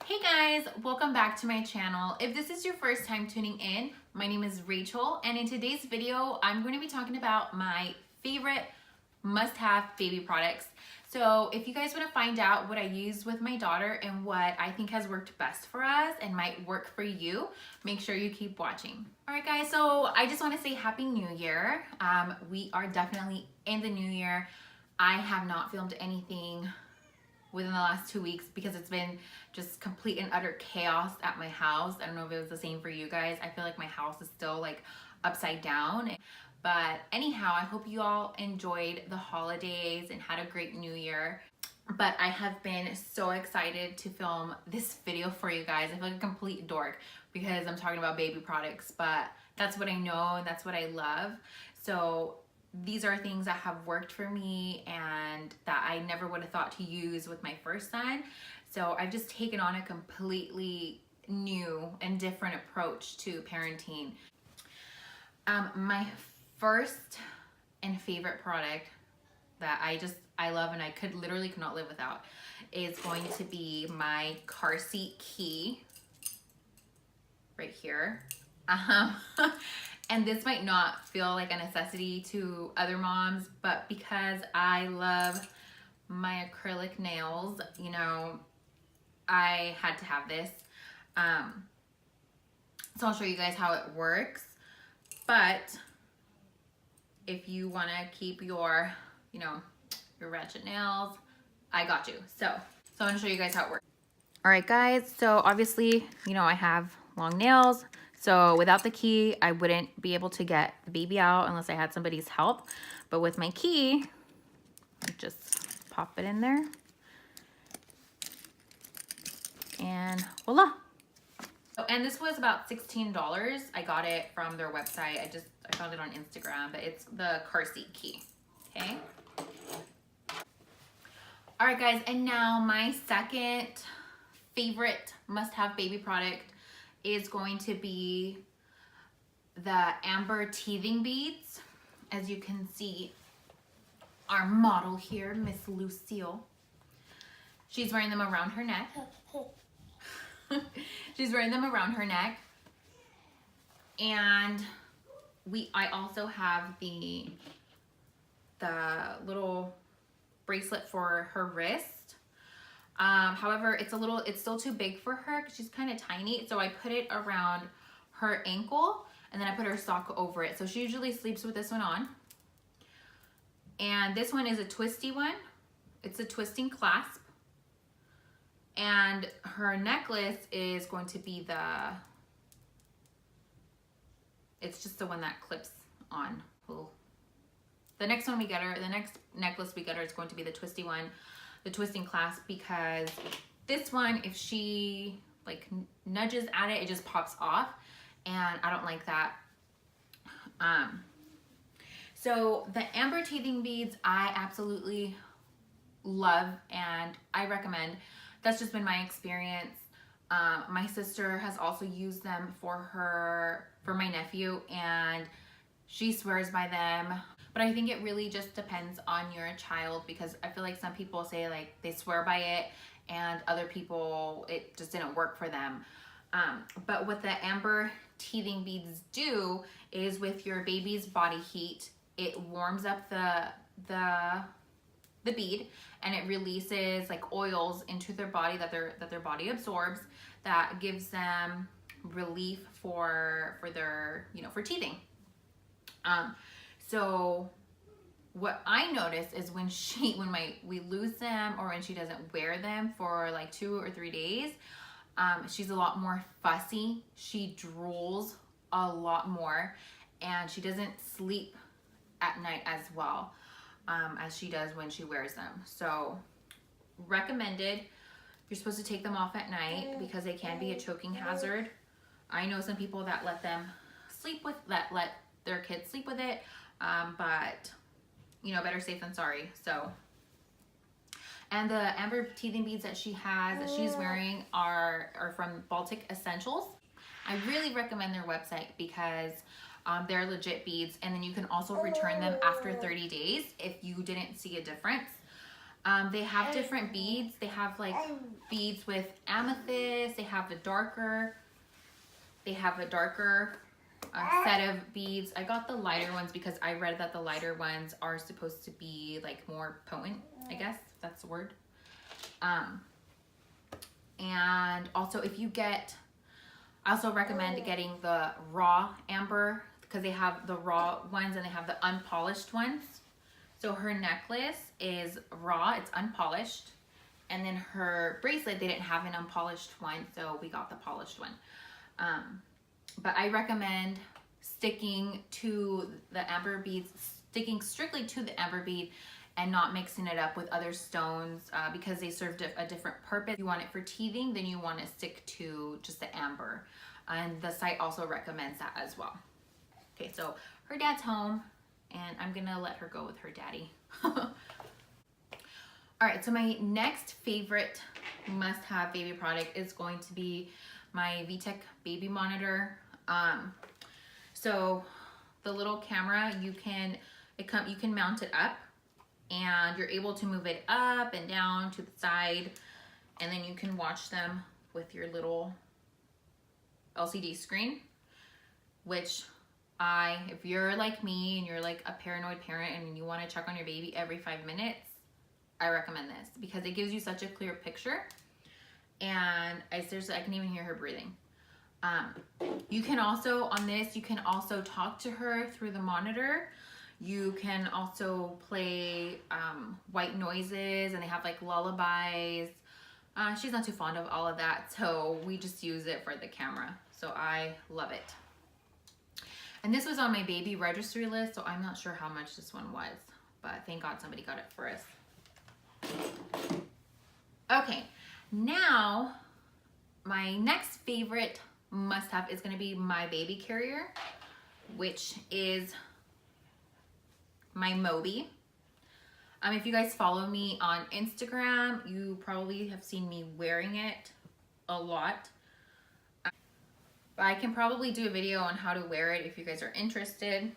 Hey guys, welcome back to my channel. If this is your first time tuning in, my name is Rachel, and in today's video, I'm going to be talking about my favorite must-have baby products. So if you guys want to find out what I use with my daughter and what I think has worked best for us and might work for you, make sure you keep watching. All right guys, so I just want to say Happy New Year. We are definitely in the new year. I have not filmed anything within the last 2 weeks because it's been just complete and utter chaos at my house. I don't know if it was the same for you guys. I feel like my house is still like upside down. But anyhow, I hope you all enjoyed the holidays and had a great new year. But I have been so excited to film this video for you guys. I feel like a complete dork because I'm talking about baby products, but that's what I know and that's what I love. So these are things that have worked for me and that I never would have thought to use with my first son. So I've just taken on a completely new and different approach to parenting. My first and favorite product that I love and I literally could not live without is going to be my car seat key right here. And this might not feel like a necessity to other moms, but because I love my acrylic nails, you know, I had to have this. So I'll show you guys how it works. But if you want to keep your, you know, your ratchet nails, I got you. So I'm going to show you guys how it works. All right, guys. So obviously, you know, I have long nails. So without the key, I wouldn't be able to get the baby out unless I had somebody's help. But with my key, just pop it in there. And voila. Oh, and this was about $16. I got it from their website. I found it on Instagram, but it's the car seat key, okay? All right, guys, and now my second favorite must-have baby product is going to be the amber teething beads. As you can see, our model here, Miss Lucille, she's wearing them around her neck. She's wearing them around her neck. And I also have the little bracelet for her wrist. However, it's still too big for her because she's kind of tiny. So I put it around her ankle and then I put her sock over it. So she usually sleeps with this one on. And this one is a twisty one. It's a twisting clasp. And her necklace is going to be it's just the one that clips on. The next one we get her, the next necklace we get her is going to be the twisty one, the twisting clasp, because this one, if she like nudges at it, it just pops off, and I don't like that. So the amber teething beads I absolutely love and I recommend. That's just been my experience. My sister has also used them for my nephew, and she swears by them. But I think it really just depends on your child, because I feel like some people say like they swear by it and other people, it just didn't work for them. But what the amber teething beads do is with your baby's body heat, it warms up the bead and it releases like oils into their body that their body absorbs, that gives them relief for their, you know, for teething. So what I notice is when we lose them or when she doesn't wear them for like 2 or 3 days, she's a lot more fussy. She drools a lot more and she doesn't sleep at night as well as she does when she wears them. So recommended. You're supposed to take them off at night because they can be a choking hazard. I know some people that let their kids sleep with it, but you know, better safe than sorry. So, and the amber teething beads that she's wearing are from Baltic Essentials. I really recommend their website because they're legit beads, and then you can also return them after 30 days if you didn't see a difference. They have different beads. They have like beads with amethyst. They have a darker set of beads. I got the lighter ones because I read that the lighter ones are supposed to be like more potent, I guess if that's the word. And also I also recommend getting the raw amber because they have the raw ones and they have the unpolished ones. So her necklace is raw, it's unpolished. And then her bracelet, they didn't have an unpolished one, so we got the polished one. But I recommend sticking to the amber beads, sticking strictly to the amber bead and not mixing it up with other stones because they serve a different purpose. If you want it for teething, then you want to stick to just the amber. And the site also recommends that as well. Okay, so her dad's home and I'm gonna let her go with her daddy. All right, so my next favorite must-have baby product is going to be my Vtech baby monitor. So the little camera, you can mount it up and you're able to move it up and down to the side, and then you can watch them with your little LCD screen, which if you're like me and you're like a paranoid parent and you want to check on your baby every 5 minutes, I recommend this because it gives you such a clear picture. And I can even hear her breathing. You can also, on this, you can also talk to her through the monitor. You can also play white noises, and they have like lullabies. She's not too fond of all of that, so we just use it for the camera. So I love it. And this was on my baby registry list, so I'm not sure how much this one was, but thank God somebody got it for us. Okay, now my next favorite must-have is going to be my baby carrier, which is my Moby. If you guys follow me on Instagram, you probably have seen me wearing it a lot. But I can probably do a video on how to wear it if you guys are interested.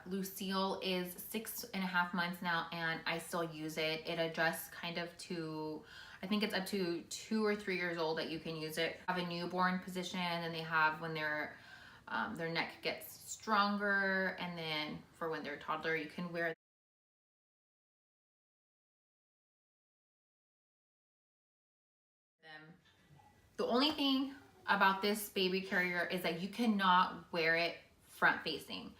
Lucille is 6.5 months now and I still use it. It adjusts kind of to, I think it's up to 2 or 3 years old that you can use it. Have a newborn position, and they have when their neck gets stronger, and then for when they're a toddler, you can wear them. The only thing about this baby carrier is that you cannot wear it front facing.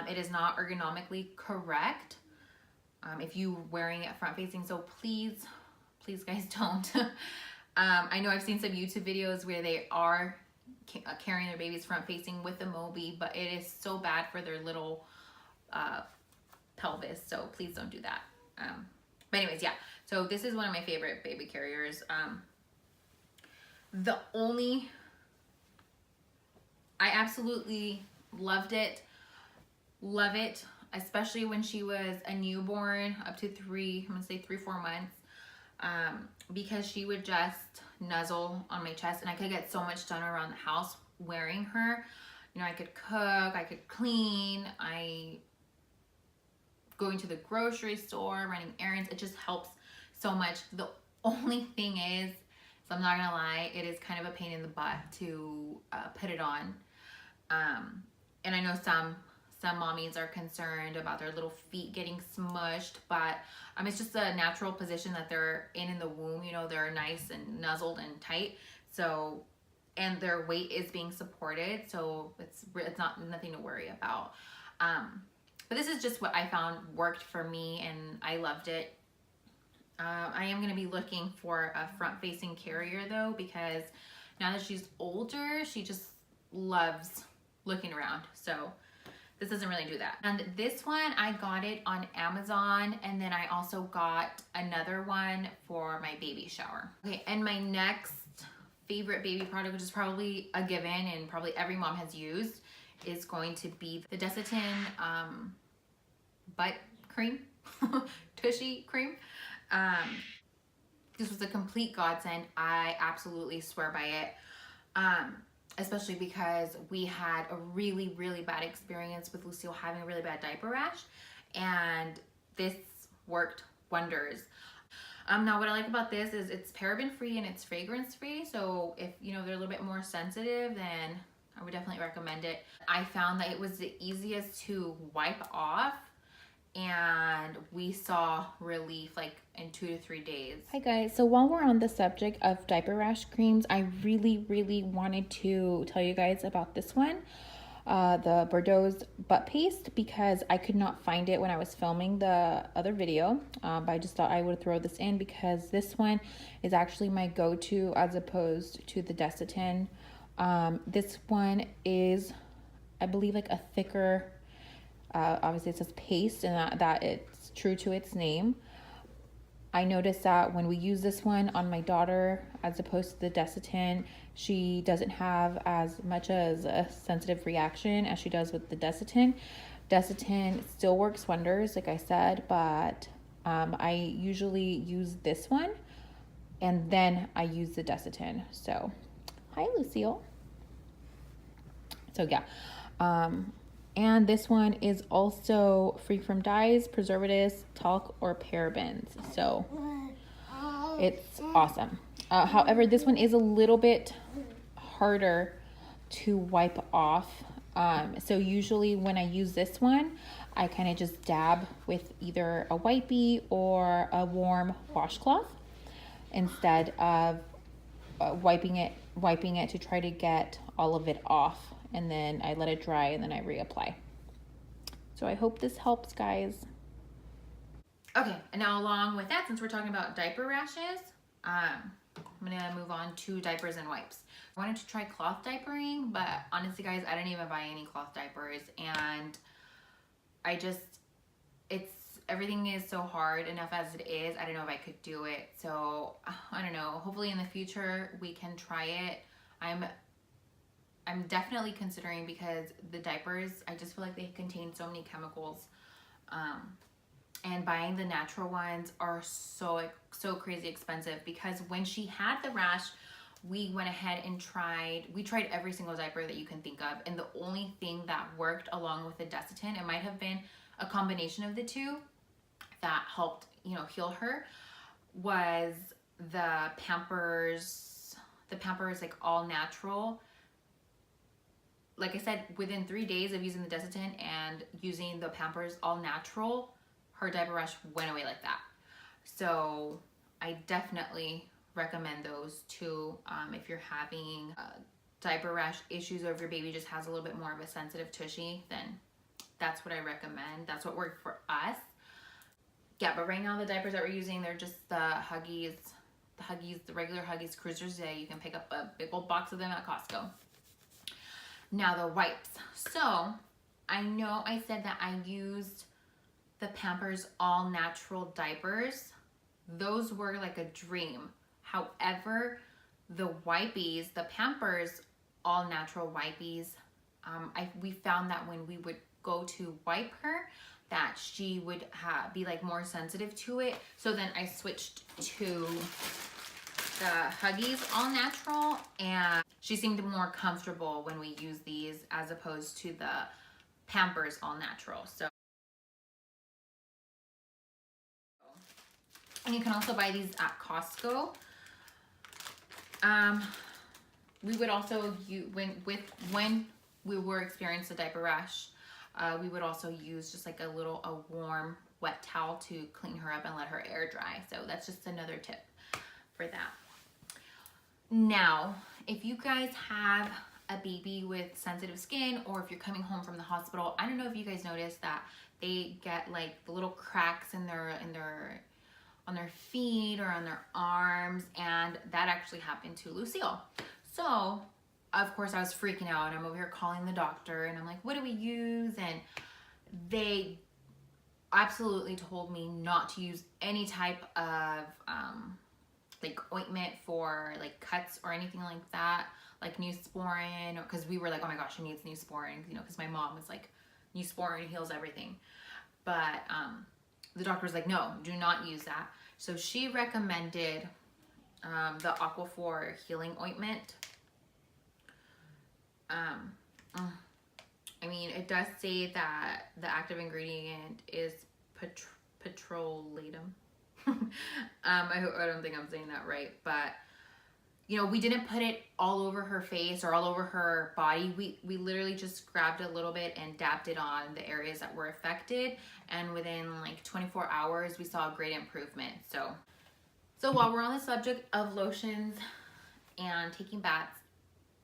It is not ergonomically correct if you're wearing it front facing, so please guys don't. I know I've seen some YouTube videos where they are carrying their babies front facing with the Moby, but it is so bad for their little pelvis, so please don't do that. But anyways, yeah, so this is one of my favorite baby carriers. I absolutely loved it, love it, especially when she was a newborn up to 3, I'm gonna say 3-4 months, because she would just nuzzle on my chest and I could get so much done around the house wearing her. You know, I could cook, I could clean, going to the grocery store, running errands, it just helps so much. The only thing is, so I'm not gonna lie, it is kind of a pain in the butt to put it on. And I know some mommies are concerned about their little feet getting smushed, but it's just a natural position that they're in the womb. You know, they're nice and nuzzled and tight. So, and their weight is being supported, so it's nothing to worry about. But this is just what I found worked for me, and I loved it. I am going to be looking for a front-facing carrier though, because now that she's older, she just loves looking around. So this doesn't really do that. And this one, I got it on Amazon, and then I also got another one for my baby shower. Okay, and my next favorite baby product, which is probably a given and probably every mom has used, is going to be the DESITIN butt cream, tushy cream. This was a complete godsend. I absolutely swear by it. Especially because we had a really bad experience with Lucille having a really bad diaper rash, and this worked wonders. Now what I like about this is it's paraben free and it's fragrance free. So if you know they're a little bit more sensitive, then I would definitely recommend it. I found that it was the easiest to wipe off, and we saw relief like in 2 to 3 days. Hi guys, so while we're on the subject of diaper rash creams, I really wanted to tell you guys about this one. The Bordeaux's Buttpaste, because I could not find it when I was filming the other video, but I just thought I would throw this in because this one is actually my go-to as opposed to the DESITIN. This one is, I believe, like a thicker, obviously it says paste, and that it's true to its name. I noticed that when we use this one on my daughter, as opposed to the DESITIN, she doesn't have as much as a sensitive reaction as she does with the DESITIN. DESITIN still works wonders, like I said, but I usually use this one and then I use the DESITIN. So, hi Lucille. So yeah, and this one is also free from dyes, preservatives, talc, or parabens. So it's awesome. However, this one is a little bit harder to wipe off. So usually when I use this one, I kind of just dab with either a wipey or a warm washcloth instead of wiping it to try to get all of it off. And then I let it dry and then I reapply. So I hope this helps, guys. Okay, and now along with that, since we're talking about diaper rashes, I'm gonna move on to diapers and wipes. I wanted to try cloth diapering, but honestly guys, I didn't even buy any cloth diapers, and everything is so hard enough as it is. I don't know if I could do it. So I don't know, hopefully in the future we can try it. I'm definitely considering, because the diapers, I just feel like they contain so many chemicals, and buying the natural ones are so crazy expensive. Because when she had the rash, we went ahead and tried every single diaper that you can think of, and the only thing that worked along with the DESITIN, it might have been a combination of the two that helped, you know, heal her, was the Pampers like all natural. Like I said, within 3 days of using the DESITIN and using the Pampers all natural, her diaper rash went away like that. So I definitely recommend those two. If you're having diaper rash issues, or if your baby just has a little bit more of a sensitive tushy, then that's what I recommend. That's what worked for us. Yeah, but right now the diapers that we're using, they're just the HUGGIES, the regular HUGGIES Cruisers Day. You can pick up a big old box of them at Costco. Now the wipes. So I know I said that I used the Pampers all natural diapers. Those were like a dream. However, the wipies, the Pampers all natural wipies, we found that when we would go to wipe her, that she would be like more sensitive to it. So then I switched to the HUGGIES all natural, and she seemed more comfortable when we use these as opposed to the Pampers all natural. So, and you can also buy these at Costco. We would also use, when we were experiencing the diaper rash, we would also use just like a warm wet towel to clean her up and let her air dry. So that's just another tip for that. Now, if you guys have a baby with sensitive skin, or if you're coming home from the hospital, I don't know if you guys noticed that they get like the little cracks on their feet or on their arms, and that actually happened to Lucille. So of course I was freaking out, and I'm over here calling the doctor, and I'm like, what do we use? And they absolutely told me not to use any type of like ointment for like cuts or anything like that, like Neosporin, because we were like, oh my gosh, she needs Neosporin, you know, because my mom was like, Neosporin heals everything. But the doctor was like, no, do not use that. So she recommended the Aquaphor healing ointment. I mean, it does say that the active ingredient is petrolatum. I don't think I'm saying that right, but you know, we didn't put it all over her face or all over her body. We literally just grabbed a little bit and dabbed it on the areas that were affected, and within like 24 hours we saw a great improvement. So while we're on the subject of lotions and taking baths,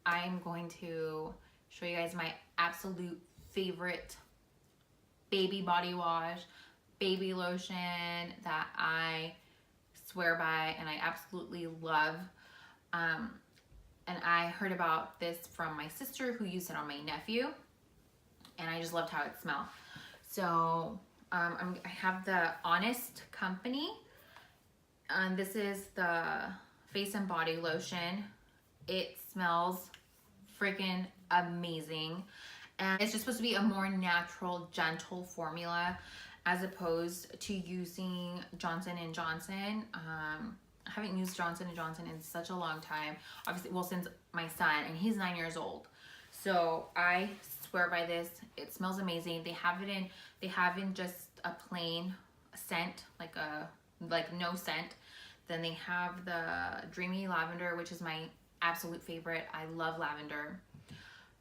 I'm going to show you guys my absolute favorite baby body wash, baby lotion that I swear by and I absolutely love. And I heard about this from my sister who used it on my nephew, and I just loved how it smelled. So I have the Honest Company, and this is the face and body lotion. It smells freaking amazing, and it's just supposed to be a more natural, gentle formula as opposed to using Johnson & Johnson. I haven't used Johnson & Johnson in such a long time. Obviously, well, since my son, and he's 9 years old. So I swear by this. It smells amazing. They have in just a plain scent, like no scent. Then they have the Dreamy Lavender, which is my absolute favorite. I love lavender.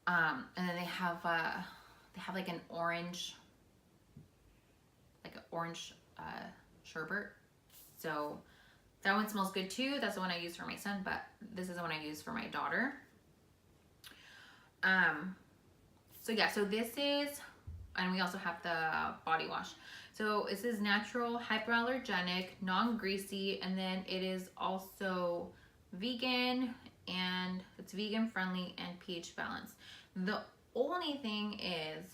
And then they have like an orange, sherbet. So that one smells good too. That's the one I use for my son, but this is the one I use for my daughter. So yeah, so this is, and we also have the body wash. So this is natural, hypoallergenic, non-greasy, and then it is also vegan, and it's vegan friendly and pH balanced. The only thing is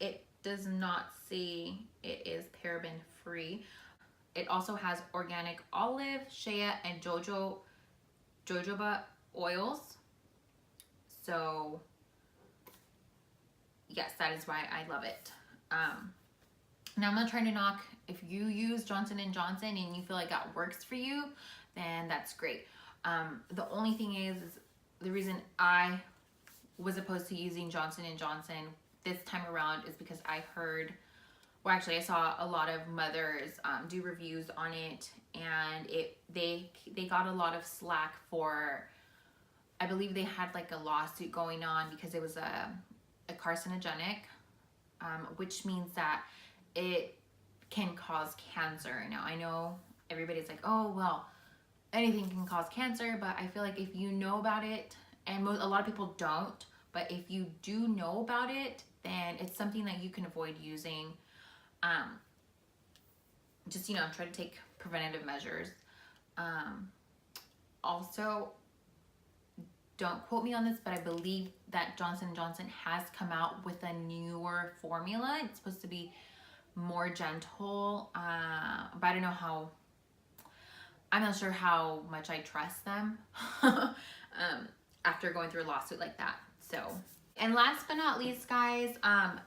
it does not say it is paraben free. It also has organic olive, shea, and jojoba oils. So yes, that is why I love it. Now I'm not trying to knock. If you use Johnson & Johnson and you feel like that works for you, then that's great. The only thing is the reason I was opposed to using Johnson & Johnson this time around is because I heard, well, actually I saw a lot of mothers do reviews on it, and they got a lot of slack for, I believe they had like a lawsuit going on because it was a carcinogenic, which means that it can cause cancer. Now I know everybody's like, oh well, anything can cause cancer, but I feel like if you know about it, and a lot of people don't, but if you do know about it, then it's something that you can avoid using. Just, you know, try to take preventative measures. Also, don't quote me on this, but I believe that Johnson & Johnson has come out with a newer formula. It's supposed to be more gentle, but I don't know how, I'm not sure how much I trust them after going through a lawsuit like that. So, and last but not least, guys, one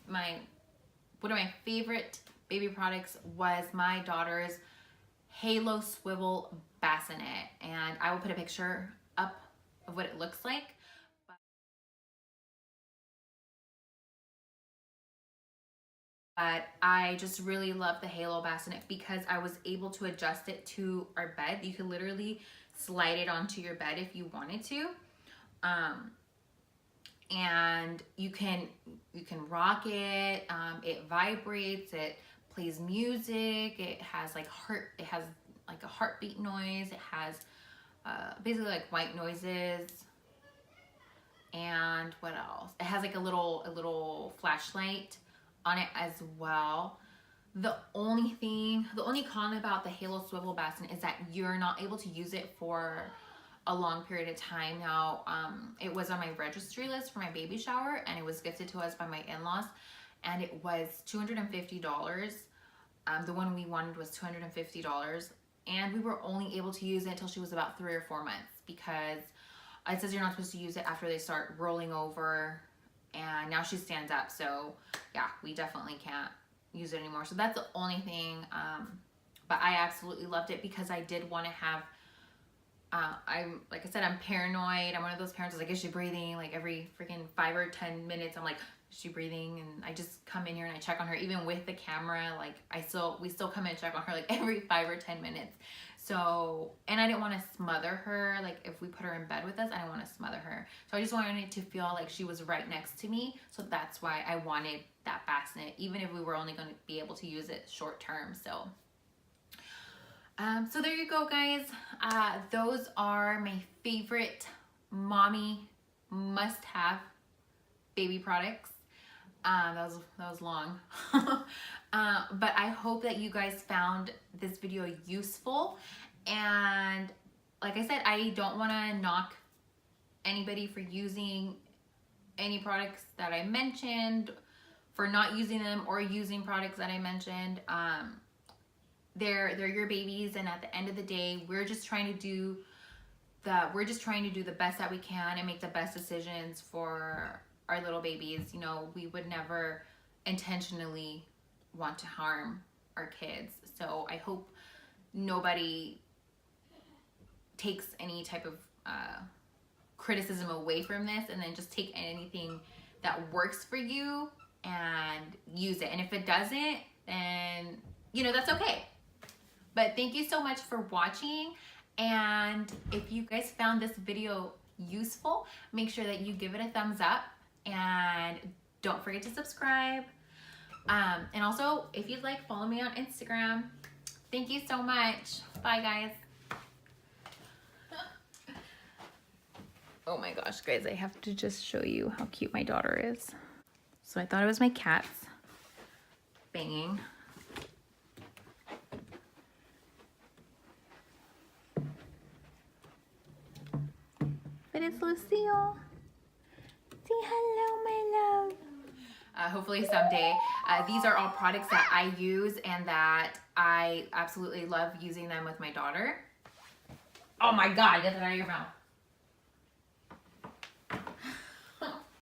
of my favorite baby products was my daughter's Halo Swivel Bassinet, and I will put a picture up of what it looks like. But I just really love the Halo Bassinet because I was able to adjust it to our bed. You could literally slide it onto your bed if you wanted to. And you can rock it. It vibrates, it plays music, it has like a heartbeat noise, it has basically like white noises. And what else? It has like a little flashlight on it as well. The only con about the Halo Swivel Bassinet is that you're not able to use it for a long period of time. Now, it was on my registry list for my baby shower, and it was gifted to us by my in-laws, and it was $250. The one we wanted was $250, and we were only able to use it until she was about 3 or 4 months, because it says you're not supposed to use it after they start rolling over, and now she stands up. So yeah, we definitely can't use it anymore. So that's the only thing, but I absolutely loved it because I did want to have, like I said, I'm paranoid. I'm one of those parents that's like, is she breathing? Like every freaking 5 or 10 minutes, I'm like, Is she breathing? And I just come in here and I check on her, even with the camera. Like we still come in and check on her like every 5 or 10 minutes. So, and I didn't want to smother her. Like if we put her in bed with us, I didn't want to smother her. So I just wanted to feel like she was right next to me. So that's why I wanted that bassinet, even if we were only going to be able to use it short term. So, so there you go, guys. Those are my favorite mommy must-have baby products. That was long. But I hope that you guys found this video useful. And like I said, I don't want to knock anybody for using any products that I mentioned, for not using them, or using products that I mentioned. They're your babies, and at the end of the day, we're just trying to do the best that we can and make the best decisions for our little babies. You know, we would never intentionally want to harm our kids. So I hope nobody takes any type of criticism away from this, and then just take anything that works for you and use it. And if it doesn't, then, you know, that's okay. But thank you so much for watching. And if you guys found this video useful, make sure that you give it a thumbs up, and don't forget to subscribe. And also, if you'd like, follow me on Instagram. Thank you so much. Bye, guys. Oh my gosh, guys, I have to just show you how cute my daughter is. So I thought it was my cats banging. But it's Lucille. Say hello, my love. Hopefully someday. These are all products that I use and that I absolutely love using them with my daughter. Oh my God, get that out of your mouth.